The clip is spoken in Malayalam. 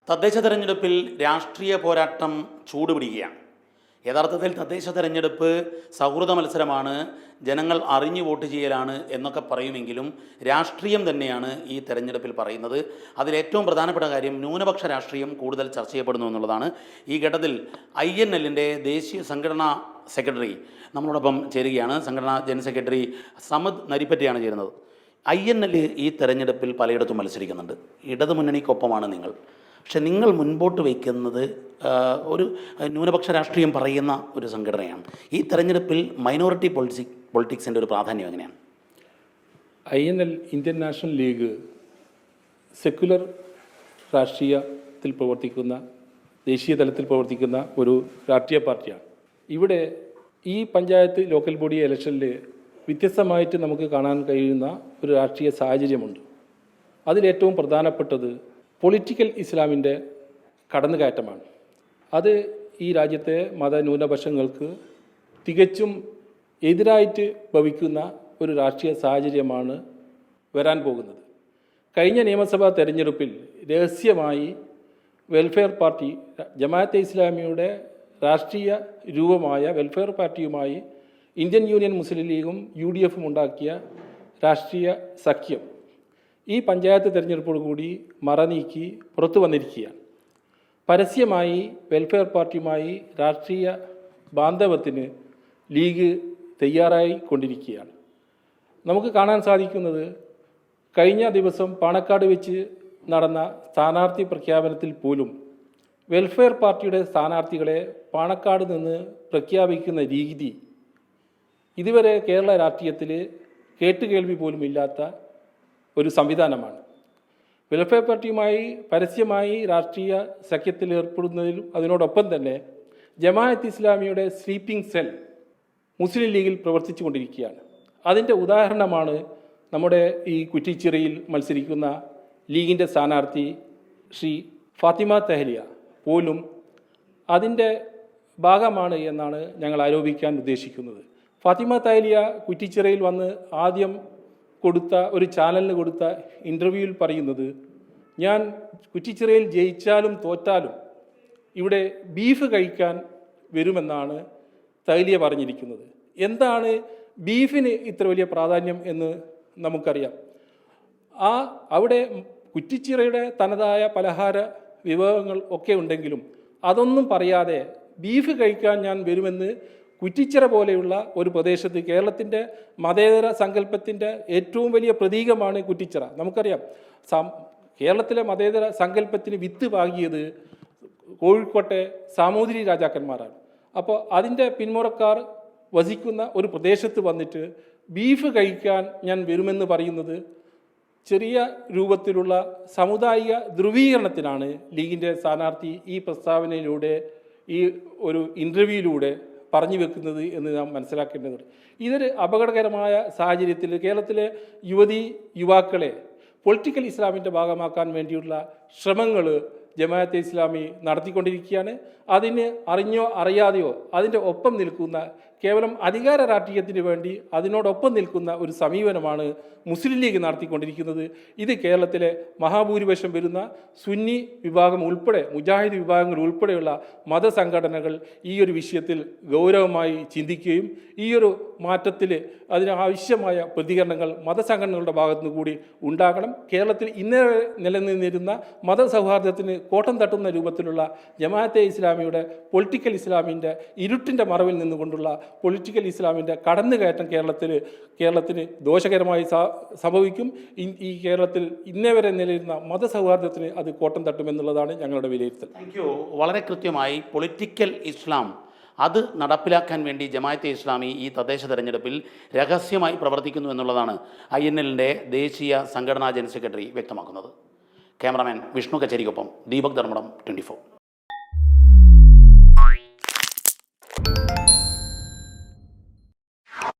തദ്ദേശ തെരഞ്ഞെടുപ്പിൽ രാഷ്ട്രീയ പോരാട്ടം ചൂടുപിടിക്കുകയാണ്. യഥാർത്ഥത്തിൽ തദ്ദേശ തെരഞ്ഞെടുപ്പ് സൗഹൃദ മത്സരമാണ്, ജനങ്ങൾ അറിഞ്ഞു വോട്ട് ചെയ്യലാണ് എന്നൊക്കെ പറയുമെങ്കിലും രാഷ്ട്രീയം തന്നെയാണ് ഈ തെരഞ്ഞെടുപ്പിൽ പറയുന്നത്. അതിലേറ്റവും പ്രധാനപ്പെട്ട കാര്യം ന്യൂനപക്ഷ രാഷ്ട്രീയം കൂടുതൽ ചർച്ച ചെയ്യപ്പെടുന്നു എന്നുള്ളതാണ്. ഈ ഘട്ടത്തിൽ INLൻ്റെ ദേശീയ സംഘടനാ സെക്രട്ടറി നമ്മളോടൊപ്പം ചേരുകയാണ്. സംഘടനാ ജനറൽ സെക്രട്ടറി സമദ് നരിപ്പറ്റയാണ് ചേരുന്നത്. INL ഈ തെരഞ്ഞെടുപ്പിൽ പലയിടത്തും മത്സരിക്കുന്നുണ്ട്. ഇടതുമുന്നണിക്കൊപ്പമാണ് നിങ്ങൾ. പക്ഷെ നിങ്ങൾ മുൻപോട്ട് വയ്ക്കുന്നത് ഒരു ന്യൂനപക്ഷ രാഷ്ട്രീയം പറയുന്ന ഒരു സംഘടനയാണ്. ഈ തെരഞ്ഞെടുപ്പിൽ മൈനോറിറ്റി പൊളിറ്റിക്സിൻ്റെ ഒരു പ്രാധാന്യം എങ്ങനെയാണ്? INL Indian national league secular രാഷ്ട്രീയത്തിൽ പ്രവർത്തിക്കുന്ന, ദേശീയ തലത്തിൽ പ്രവർത്തിക്കുന്ന ഒരു രാഷ്ട്രീയ പാർട്ടിയാണ്. ഇവിടെ ഈ പഞ്ചായത്ത് ലോക്കൽ ബോഡി ഇലക്ഷനിൽ വ്യത്യസ്തമായിട്ട് നമുക്ക് കാണാൻ കഴിയുന്ന ഒരു രാഷ്ട്രീയ സാഹചര്യമുണ്ട്. അതിലേറ്റവും പ്രധാനപ്പെട്ടത് പൊളിറ്റിക്കൽ ഇസ്ലാമിൻ്റെ കടന്നുകയറ്റമാണ്. അത് ഈ രാജ്യത്തെ മതന്യൂനപക്ഷങ്ങൾക്ക് തികച്ചും എതിരായിട്ട് ഭവിക്കുന്ന ഒരു രാഷ്ട്രീയ സാഹചര്യമാണ് വരാൻ പോകുന്നത്. കഴിഞ്ഞ നിയമസഭാ തെരഞ്ഞെടുപ്പിൽ രഹസ്യമായി വെൽഫെയർ പാർട്ടി, ജമാഅത്തെ ഇസ്ലാമിയുടെ രാഷ്ട്രീയ രൂപമായ വെൽഫെയർ പാർട്ടിയുമായി ഇന്ത്യൻ യൂണിയൻ മുസ്ലിം ലീഗും UDFും ഉണ്ടാക്കിയ രാഷ്ട്രീയ സഖ്യം ഈ പഞ്ചായത്ത് തെരഞ്ഞെടുപ്പോടുകൂടി മറനീക്കി പുറത്തു വന്നിരിക്കുകയാണ്. പരസ്യമായി വെൽഫെയർ പാർട്ടിയുമായി രാഷ്ട്രീയ ബാന്ധവത്തിന് ലീഗ് തയ്യാറായി കൊണ്ടിരിക്കുകയാണ്. നമുക്ക് കാണാൻ സാധിക്കുന്നത്, കഴിഞ്ഞ ദിവസം പാണക്കാട് വെച്ച് നടന്ന സ്ഥാനാർത്ഥി പ്രഖ്യാപനത്തിൽ പോലും വെൽഫെയർ പാർട്ടിയുടെ സ്ഥാനാർത്ഥികളെ പാണക്കാട് നിന്ന് പ്രഖ്യാപിക്കുന്ന രീതി ഇതുവരെ കേരള രാഷ്ട്രീയത്തിൽ കേട്ടുകേൾവി പോലും ഇല്ലാത്ത ഒരു സംവിധാനമാണ്. വെൽഫെയർ പാർട്ടിയുമായി പരസ്യമായി രാഷ്ട്രീയ സഖ്യത്തിൽ ഏർപ്പെടുന്നതിലും അതിനോടൊപ്പം തന്നെ ജമാഅത്ത് ഇസ്ലാമിയുടെ സ്ലീപ്പിംഗ് സെൽ മുസ്ലിം ലീഗിൽ പ്രവർത്തിച്ചു കൊണ്ടിരിക്കുകയാണ്. അതിൻ്റെ ഉദാഹരണമാണ് നമ്മുടെ ഈ കുറ്റിച്ചിറയിൽ മത്സരിക്കുന്ന ലീഗിൻ്റെ സ്ഥാനാർത്ഥി ശ്രീ ഫാത്തിമ തെഹലിയ പോലും അതിൻ്റെ ഭാഗമാണ് എന്നാണ് ഞങ്ങൾ ആരോപിക്കാൻ ഉദ്ദേശിക്കുന്നത്. ഫാത്തിമ തെഹലിയ കുറ്റിച്ചിറയിൽ വന്ന് ആദ്യം കൊടുത്ത ഒരു ചാനലിന് കൊടുത്ത ഇൻ്റർവ്യൂവിൽ പറയുന്നത്, ഞാൻ കുറ്റിച്ചിറയിൽ ജയിച്ചാലും തോറ്റാലും ഇവിടെ ബീഫ് കഴിക്കാൻ വരുമെന്നാണ് തെഹലിയ പറഞ്ഞിരിക്കുന്നത്. എന്താണ് ബീഫിന് ഇത്ര വലിയ പ്രാധാന്യം എന്ന് നമുക്കറിയാം. അവിടെ കുറ്റിച്ചിറയുടെ തനതായ പലഹാര വിഭവങ്ങൾ ഒക്കെ ഉണ്ടെങ്കിലും അതൊന്നും പറയാതെ ബീഫ് കഴിക്കാൻ ഞാൻ വരുമെന്ന് കുറ്റിച്ചിറ പോലെയുള്ള ഒരു പ്രദേശത്ത്, കേരളത്തിൻ്റെ മതേതര സങ്കല്പത്തിൻ്റെ ഏറ്റവും വലിയ പ്രതീകമാണ് കുറ്റിച്ചിറ. നമുക്കറിയാം, കേരളത്തിലെ മതേതര സങ്കല്പത്തിന് വിത്ത് പാകിയത് കോഴിക്കോട്ടെ സാമൂതിരി രാജാക്കന്മാരാണ്. അപ്പോൾ അതിൻ്റെ പിന്മുറക്കാർ വസിക്കുന്ന ഒരു പ്രദേശത്ത് വന്നിട്ട് ബീഫ് കഴിക്കാൻ ഞാൻ വരുമെന്ന് പറയുന്നത് ചെറിയ രൂപത്തിലുള്ള സാമുദായിക ധ്രുവീകരണത്തിനാണ് ലീഗിൻ്റെ സ്ഥാനാർത്ഥി ഈ പ്രസ്താവനയിലൂടെ, ഈ ഒരു ഇൻ്റർവ്യൂയിലൂടെ പറഞ്ഞു വെക്കുന്നത് എന്ന് നാം മനസ്സിലാക്കേണ്ടതുണ്ട്. ഇതൊരു അപകടകരമായ സാഹചര്യത്തിൽ കേരളത്തിലെ യുവാക്കളെ പൊളിറ്റിക്കൽ ഇസ്ലാമിൻ്റെ ഭാഗമാക്കാൻ വേണ്ടിയുള്ള ശ്രമങ്ങൾ ജമാഅത്തെ ഇസ്ലാമി നടത്തിക്കൊണ്ടിരിക്കുകയാണ്. അതിന് അറിഞ്ഞോ അറിയാതെയോ അതിൻ്റെ ഒപ്പം നിൽക്കുന്ന, കേവലം അധികാര രാഷ്ട്രീയത്തിന് വേണ്ടി അതിനോടൊപ്പം നിൽക്കുന്ന ഒരു സമീപനമാണ് മുസ്ലിം ലീഗ് നടത്തിക്കൊണ്ടിരിക്കുന്നത്. ഇത് കേരളത്തിലെ മഹാഭൂരിപക്ഷം വരുന്ന സുന്നി വിഭാഗം ഉൾപ്പെടെ, മുജാഹിദ് വിഭാഗങ്ങൾ ഉൾപ്പെടെയുള്ള മതസംഘടനകൾ ഈ ഒരു വിഷയത്തിൽ ഗൗരവമായി ചിന്തിക്കുകയും ഈ ഒരു മാറ്റത്തിൽ അതിനാവശ്യമായ പ്രതികരണങ്ങൾ മതസംഘടനകളുടെ ഭാഗത്തുനിന്ന് കൂടി ഉണ്ടാകണം. കേരളത്തിൽ ഇന്നലെ നിലനിന്നിരുന്ന മതസൗഹാർദ്ദത്തിന് കോട്ടം തട്ടുന്ന രൂപത്തിലുള്ള ജമാഅത്തെ ഇസ്ലാമിയുടെ പൊളിറ്റിക്കൽ ഇസ്ലാമിൻ്റെ ഇരുട്ടിൻ്റെ മറവിൽ നിന്നുകൊണ്ടുള്ള പൊളിറ്റിക്കൽ ഇസ്ലാമിൻ്റെ കടന്നുകയറ്റം കേരളത്തിന് ദോഷകരമായി സംഭവിക്കും. ഈ കേരളത്തിൽ ഇന്നേ വരെ നിലനിരുന്ന മതസൗഹാർദ്ദത്തിന് അത് കോട്ടം തട്ടുമെന്നുള്ളതാണ് ഞങ്ങളുടെ വിലയിരുത്തൽ. വളരെ കൃത്യമായി പൊളിറ്റിക്കൽ ഇസ്ലാം അത് നടപ്പിലാക്കാൻ വേണ്ടി ജമാഅത്തെ ഇസ്ലാമി ഈ തദ്ദേശ തെരഞ്ഞെടുപ്പിൽ രഹസ്യമായി പ്രവർത്തിക്കുന്നു എന്നുള്ളതാണ് INLൻ്റെ ദേശീയ സംഘടനാ ജനറൽ സെക്രട്ടറി വ്യക്തമാക്കുന്നത്. ക്യാമറാമാൻ വിഷ്ണു കച്ചേരിക്കൊപ്പം ദീപക് ധർമ്മടം, 24.